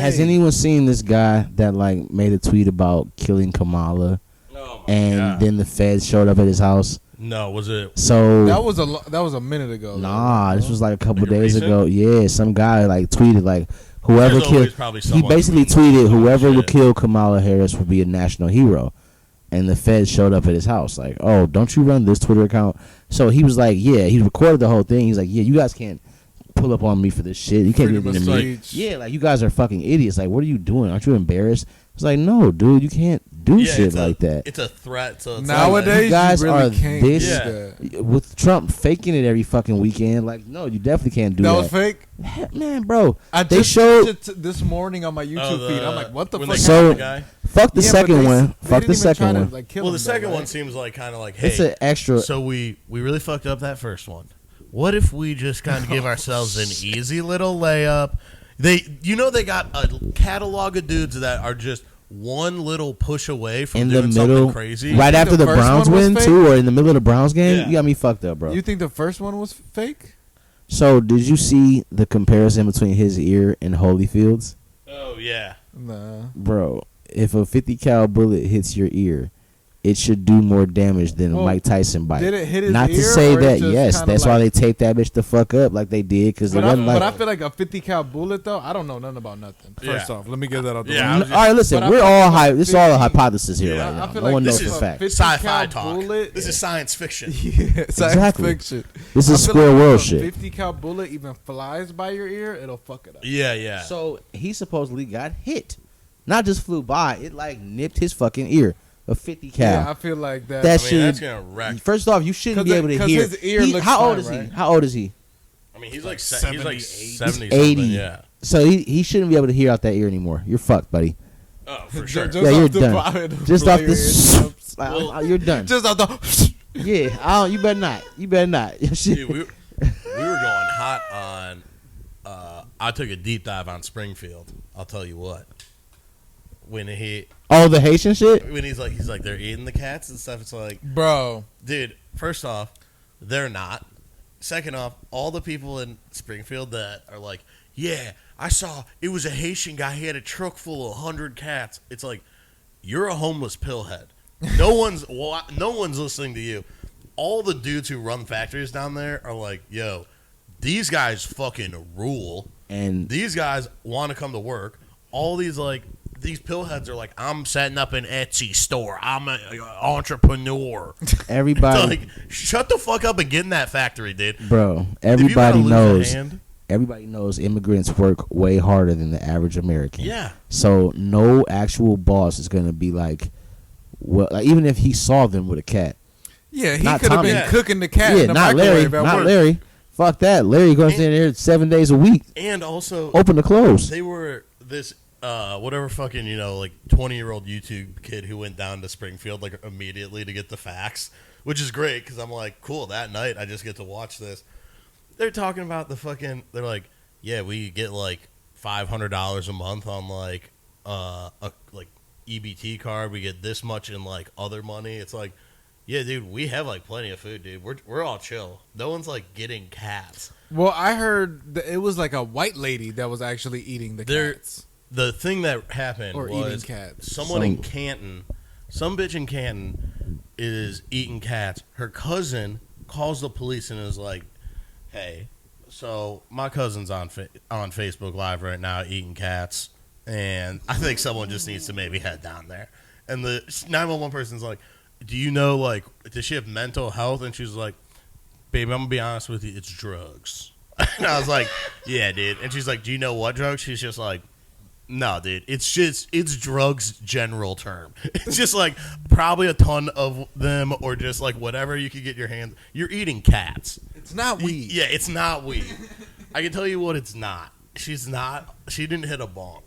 Has anyone seen this guy that like made a tweet about killing Kamala, and then the feds showed up at his house? No, was it? So that was a minute ago. Nah, this was like a couple days recent? ago. Yeah, some guy like tweeted like whoever There's always killed. probably He someone basically who- tweeted whoever shit. would kill Kamala Harris would be a national hero, and the feds showed up at his house like, oh, don't you run this Twitter account? So he was like, yeah, he recorded the whole thing. He's like, yeah, you guys can't pull up on me for this shit. You can't do Freedom anything of to me. speech. Yeah, like you guys are fucking idiots. Like, what are you doing? Aren't you embarrassed? It's like, no, dude, you can't do shit it's like that. It's a threat. So it's Nowadays, you guys really are can't this do that. with Trump faking it every fucking weekend. Like, no, you definitely can't do That that. was fake. Man, bro, I they just showed. watched it this morning on my YouTube feed. I'm like, what the when fuck? they So- killed the guy? Fuck the Yeah, but second they- one. they Fuck didn't the even second try to, one. like, kill Well, him, the second though, one right? seems like kind of like, hey, It's an extra. so we really fucked up that first one. What if we just kind of give ourselves an easy little layup? They got a catalog of dudes that are just one little push away from in the doing middle, something crazy. right think after the the first Browns one was win fake? too, or in the middle of the Browns game. Yeah. You got me fucked up, bro. You think the first one was fake? So did you see the comparison between his ear and Holyfield's? Oh yeah. Nah. Bro, if a 50 cal bullet hits your ear, it should do more damage than Well, Mike Tyson bite. did it hit his Not ear, to say or it that, just yes, kinda that's why like- they taped that bitch the fuck up like they did, because it But I, wasn't like. but I feel like a 50 cal bullet though. I don't know nothing about nothing. First Yeah. off, let me get that out the Yeah, way. I was All right, listen, But I we're feel all like this is all a 50 hypothesis here Yeah, right I now. feel No like one this knows is for a fact. 50 Sci-fi cal talk. bullet. This is science fiction. Yeah, science Exactly. fiction. This I is feel square like world if a shit. 50 cal bullet even flies by your ear, it'll fuck it up. Yeah, yeah. So he supposedly got hit, not just flew by. It like nipped his fucking ear. A 50 cal. Yeah, I feel like that. That I mean, shit. that's gonna wreck. First off, you shouldn't be able to 'cause hear. his ear looks how old fine, is right? he? How old is he? I mean, he's like 70, 70 80. something. Yeah. So he shouldn't be able to hear out that ear anymore. You're fucked, buddy. Oh, for sure. Just Yeah, off you're the done. bottom, Just blow off your this. eardrums. You're done. Just off the. Yeah, you better not. You better not. Dude, we were going hot on. I took a deep dive on Springfield. I'll tell you what. When Oh, the Haitian shit. he's like they're eating the cats and stuff. It's like, Bro, dude. First off, they're not. Second off, all the people in Springfield that are like, yeah, I saw it was a Haitian guy. He had a truck full of 100 cats. It's like, you're a homeless pillhead. No one's listening to you. All the dudes who run factories down there are like, yo, these guys fucking rule. And These guys want to come to work. All these pillheads are like, I'm setting up an Etsy store. I'm an entrepreneur. everybody, Like, shut the fuck up and get in that factory, dude. bro, If you gotta everybody lose a knows. hand- Everybody knows immigrants work way harder than the average American. Yeah. So no actual boss is gonna be like, well, like, even if he saw them with a cat. yeah, he Not could have Tommy. been Yeah. cooking the cat Yeah, in the not Larry. microwave at Not work. Larry. Fuck that. Larry goes in there 7 days a week, And also, open to close. they were this whatever fucking 20-year-old YouTube kid who went down to Springfield like immediately to get the facts, which is great because I'm like, cool. That night I just get to watch this. They're talking about they're like, yeah, we get like $500 a month on like a like EBT card. We get this much in like other money. It's like, yeah, dude, we have like plenty of food, dude. We're all chill. No one's like getting cats. Well, I heard that it was like a white lady that was actually eating the There- cats. The thing that happened Or was eating cats. someone in Canton, some bitch in Canton is eating cats. Her cousin calls the police and is like, hey, so my cousin's on Facebook Live right now eating cats, and I think someone just needs to maybe head down there. And the 911 person's like, do you know, like, does she have mental health? And she's like, baby, I'm going to be honest with you, it's drugs. And I was like, yeah, dude. And she's like, do you know what drugs? She's just like, no, dude. It's drugs general term. It's just like probably a ton of them or just like whatever you could get your hands. You're eating cats. It's not weed. Yeah, it's not weed. I can tell you what it's not. She didn't hit a bong.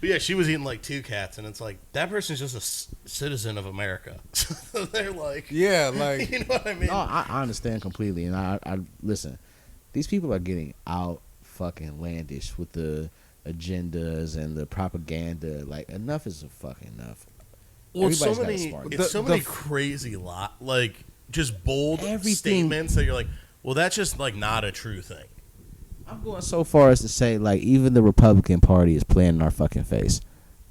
But yeah, she was eating like 2 cats, and it's like, that person's just a citizen of America. They're like, Yeah, like you know what I mean? No, I understand completely, and I listen. These people are getting out fucking landish with the agendas and the propaganda. Like, enough is fucking enough. Well, it's so Everybody's many, got a spark. it's so many crazy like just bold Everything- statements that you're like, well, that's just like not a true thing. I'm going so far as to say, like, even the Republican Party is playing in our fucking face.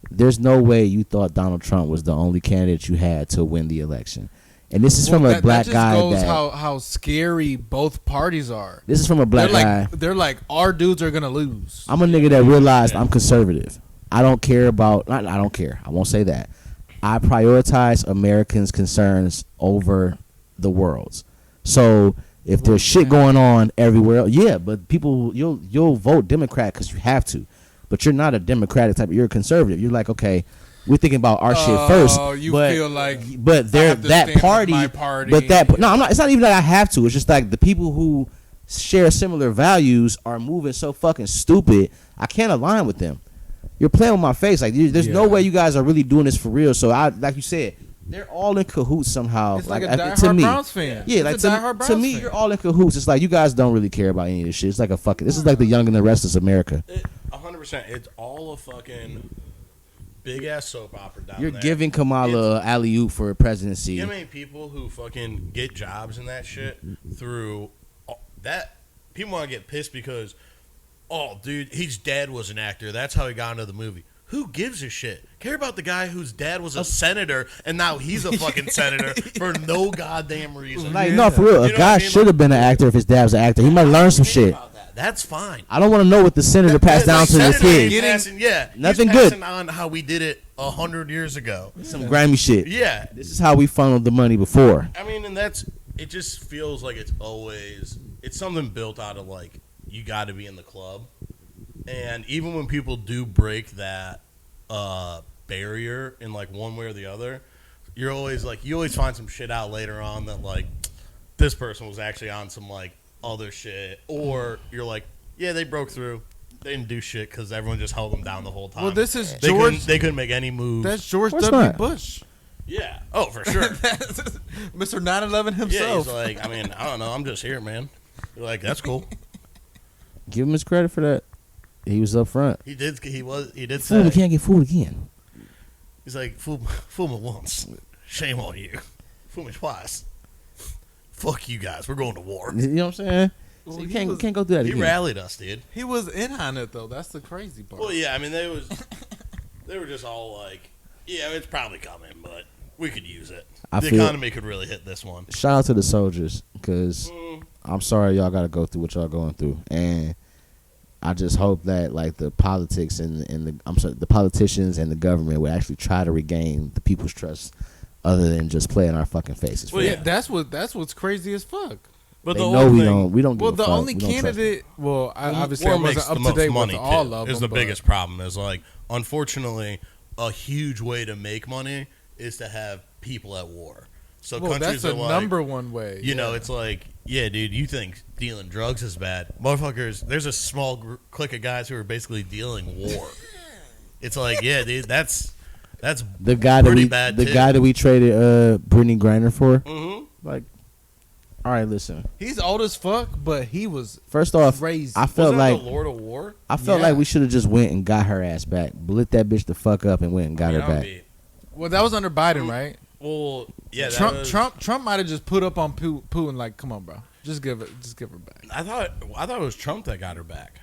There's no way you thought Donald Trump was the only candidate you had to win the election. And this is from a black guy. That just goes how scary both parties are. This is from a black guy. They're like, our dudes are going to lose. I'm a nigga that realized I'm conservative. I don't care about. I don't care. I won't say that. I prioritize Americans' concerns over the world's. So if there's shit going on everywhere, yeah, but people, you'll vote Democrat because you have to. But you're not a Democratic type. You're a conservative. You're like, okay, we're thinking about our shit first. Oh, you but, feel like, but they're that party. But that no, I'm not. It's not even that I have to. It's just like the people who share similar values are moving so fucking stupid. I can't align with them. You're playing with my face. Like there's no way you guys are really doing this for real. So like you said, they're all in cahoots somehow. It's like a to diehard me, Browns fan. yeah, like to me, you're all in cahoots. It's like you guys don't really care about any of this shit. It's like a fucking. This is like the Young and the Restless America. 100%. It's all a fucking big ass soap opera down You're there. giving Kamala alley oop for presidency. You know how many people who fucking get jobs and that shit through that? People want to get pissed because, oh, dude, his dad was an actor. That's how he got into the movie. Who gives a shit? Care about the guy whose dad was a senator and now he's a fucking senator for no goddamn reason. Like, no, for real. You A guy should have been an actor if his dad was an actor. He might learn some shit. That's fine. I don't want to know what the senator passed down to his kids. Nothing he's good. Passing on how we did it 100 years ago. Some grimy shit. Yeah. This is how we funneled the money before. I mean, and it just feels like it's something built out of like, you got to be in the club. And even when people do break that barrier in like one way or the other, you always find some shit out later on that like this person was actually on some like other shit, or you're like, yeah, they broke through, they didn't do shit because everyone just held them down the whole time. Well, this is they couldn't make any moves. That's George What's W. that? Bush. Yeah. Oh, for sure. Mr. 9/11 Yeah, himself. he's like, I mean, I don't know, I'm just here, man. You're like, that's cool. Give him his credit for that. He was up front. He did Fool, we say, can't get fooled again. he's like, fool me once, shame on you. Fool me twice. Fuck you guys, we're going to war. You know what I'm saying? Well, So you he can't was- go through that He again. rallied us, dude. He was in on it though. That's the crazy part. Well, yeah, I mean, they were just all like, yeah, it's probably coming, but we could use it. The economy could really hit this one. Shout out to the soldiers, because I'm sorry y'all got to go through what y'all going through, and I just hope that like the politics and the politicians and the government would actually try to regain the people's trust, other than just play in our fucking faces. Well, yeah, yeah. that's what's crazy as fuck. But They the know whole we thing, don't. We don't. Give Well, a the fuck. only We don't trust them. candidate. Well, obviously, I war makes wasn't the up to date most money with all too, of them. is the but- biggest problem. Is like, unfortunately, a huge way to make money is to have people at war. So Well, countries that's are the like, number one way. you know, it's like, yeah, dude, you think dealing drugs is bad, motherfuckers? There's a small clique of guys who are basically dealing war. It's like, yeah, dude, that's The guy that pretty we bad the too. guy that we traded Brittany Griner for. Mhm. Like, all right, listen. he's old as fuck, but he was First off, crazy. I felt Wasn't that like the Lord of War. I felt Yeah. like we should have just went and got her ass back, lit that bitch the fuck up, and went and got I mean, her I'd back. be- Well, that was under Biden, right? well, yeah, that Trump, was- Trump might have just put up on Putin like, come on, bro, just give her back. I thought it was Trump that got her back.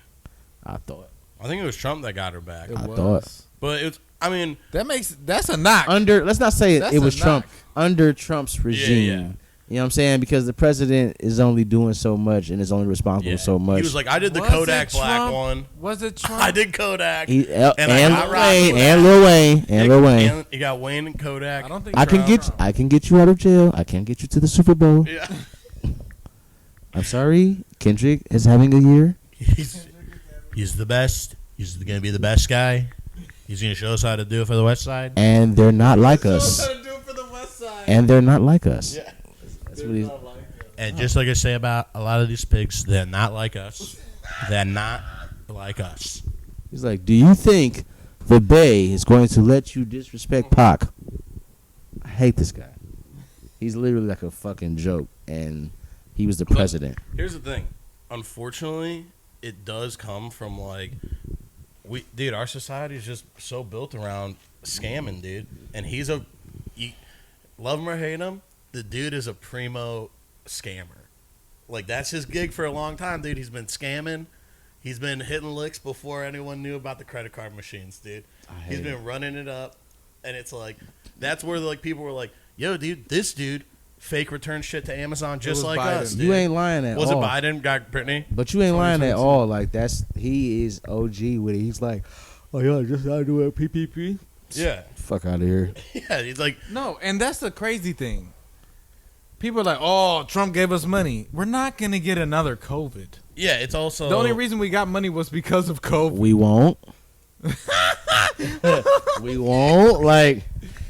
I thought I think it was Trump that got her back. It I was. thought. But it's, I mean, That's a knock. under. Let's not say That's it a was Trump. knock. Under Trump's regime. yeah. You know what I'm saying? Because the president is only doing so much and is only responsible yeah. for so much. He was like, I did the Was Kodak it Black Trump? one. Was it Trump? I did Kodak. and and I got Lil rocked Wayne with and that. Lil Wayne and Lil Wayne. And you got Wayne and Kodak. I don't think I can Trump. get you out of jail. I can get you to the Super Bowl. Yeah. I'm sorry, Kendrick is having a year. He's the best. He's going to be the best guy. He's going to show us how to do it for the West Side. And they're not like us. do it for the West Side. And they're not like us. Yeah. That's what he's. And just like I say about a lot of these pigs, they're not like us. They're not like us. He's like, do you think the Bay is going to let you disrespect Pac? I hate this guy. He's literally like a fucking joke, and he was the president. Here's the thing. Unfortunately, it does come from like, dude, our society is just so built around scamming, dude. And you love him or hate him, the dude is a primo scammer. Like, that's his gig for a long time, dude. He's been scamming He's been hitting licks before anyone knew about the credit card machines, dude. He's been running it up, and it's like that's where like people were like, "Yo, dude, this dude fake return shit to Amazon just like Biden. us." Dude. You ain't lying at Was all. it Biden got Brittany? But you ain't lying at 2022. all. Like he is OG with it. He's like, oh yeah, just gotta do a PPP. Yeah, Fuck out of here. yeah. He's like, No, and that's the crazy thing. People are like, "Oh, Trump gave us money. We're not gonna get another COVID." yeah. It's also The only reason we got money was because of COVID. We won't. We won't. Like,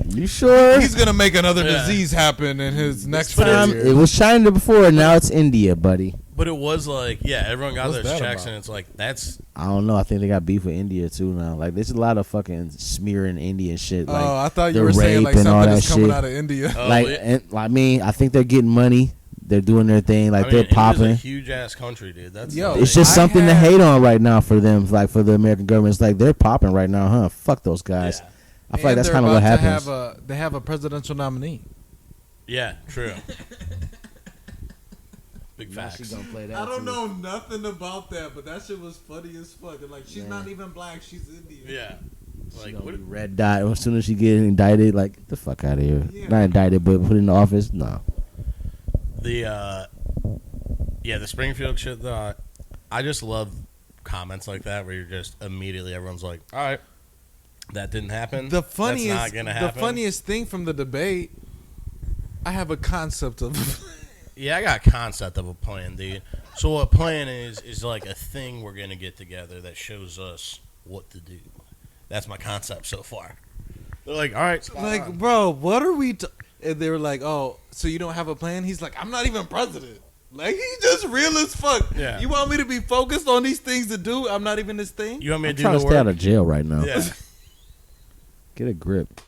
you sure? He's gonna make another Yeah. disease happen in his next But 4 Time, years. it was China before. Now it's India, buddy. But it was like, yeah, everyone got What's those that checks, about? and it's like that's I don't know. I think they got beef with India too now. Like, there's a lot of fucking smearing Indian shit. Like, Oh, I thought you the were saying like rape and all something that is coming shit. out of India. like, yeah. and, I mean, I think they're getting money. They're doing their thing. Like, I mean, they're India's popping. a huge ass country, dude. That's Yo, like, It's just I something to had- hate on right now for them. Like, for the American government, it's like they're popping right now, huh? Fuck those guys. yeah, I feel like And that's they're kind of what about to happens. they have a presidential nominee. yeah, true. Big Now she facts. gonna play that I don't too. know nothing about that, but that shit was funny as fuck. And like, she's Yeah. not even black; she's Indian. Yeah, She like gonna what? be red dot as soon as she get indicted. Like, get the fuck out of here. Yeah. Not indicted, but put in the office. No. The yeah, the Springfield shit though. I just love comments like that where you're just immediately everyone's like, all right, that didn't happen. The That's funniest, not gonna the happen. funniest thing from the debate, I have a concept of. Yeah, I got a concept of a plan, dude. So what a plan is like a thing we're gonna get together that shows us what to do. That's my concept so far. They're like, all right, spot Like, on. bro, what are we? And they were like, "Oh, so you don't have a plan?" He's like, "I'm not even president." Like, he's just real as fuck. Yeah. You want me to be focused on these things to do? I'm not even this thing. You want me I'm to do trying the to stay out work? of jail right now. Yeah. Get a grip.